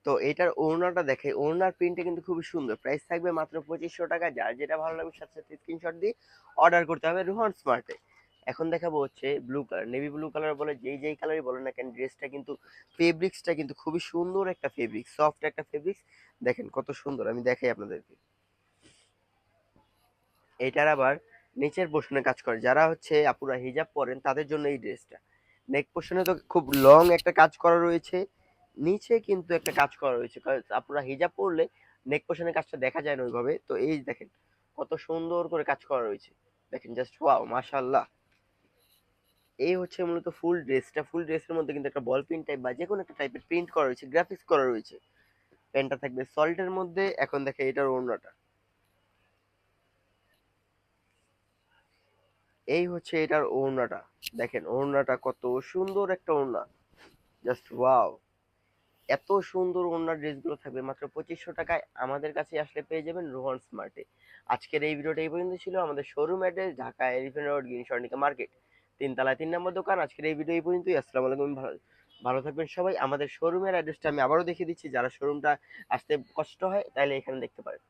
তো এটার ওড়নাটা দেখে, ওড়নার প্রিন্টটা কিন্তু খুবই সুন্দর। প্রাইস থাকবে মাত্র 2500 টাকা। যার যেটা ভালো লাগবে সাথে সাথে স্ক্রিনশট দিয়ে অর্ডার করতে হবে রোহান স্মার্টে। এখন দেখাবো হচ্ছে blue colour, navy blue colour বলে যেই কালারই বলেন না কেন, ড্রেসটা কিন্তু ফেব্রিক্সটা কিন্তু খুবই সুন্দর একটা ফেব্রিক্স, সফট একটা ফেব্রিক্স। দেখেন কত সুন্দর, আমি দেখাই আপনাদেরকে। এটার আবার নিচের পোর্শনে কাজ করে, যারা হচ্ছে আপুরা হিজাব পরেন তাদের জন্য এই ড্রেসটা। নেক পোর্শনে তো খুব লং একটা কাজ করা রয়েছে, নিচে কিন্তু একটা কাজ করা রয়েছে, কারণ আপুরা হিজাব পরলে নেক পোর্শনের কাজটা দেখা যায় না ওইভাবে। তো এই দেখেন কত সুন্দর করে কাজ করা রয়েছে, দেখেন জাস্ট ওয়াও মাশাআল্লাহ। এই হচ্ছে মূলত ফুল ড্রেসটা। ফুল ড্রেসের মধ্যে কিন্তু একটা বল প্রিন্ট টাইপ বা যে কোনো একটা টাইপের প্রিন্ট করা রয়েছে, গ্রাফিক্স করা রয়েছে। প্যান্টটা থাকবে সল্টের মধ্যে। এখন দেখে এটার ওড়নাটা, এই হচ্ছে এটার ওড়নাটা। দেখেন ওড়নাটা কত সুন্দর একটা ওড়না, জাস্ট ওয়াও। এত সুন্দর ওড়নার ড্রেসগুলো থাকবে মাত্র 2500 টাকায়। আমাদের কাছে আসলে পেয়ে যাবেন রোহান স্মার্টে। আজকের এই ভিডিওটা এই পর্যন্ত ছিল। আমাদের showroom address Dhaka elephant road, green Swarnika market, 3 তলায় 3 নম্বর দোকান। আজকের এই ভিডিও এই পর্যন্তই। আসসালামু আলাইকুম। ভালো ভালো থাকবেন সবাই। আমাদের শোরুমের অ্যাড্রেসটা আমি আবারও দেখিয়ে দিচ্ছি, যারা শোরুমটা আসতে কষ্ট হয় তাহলে এখানে দেখতে পারেন।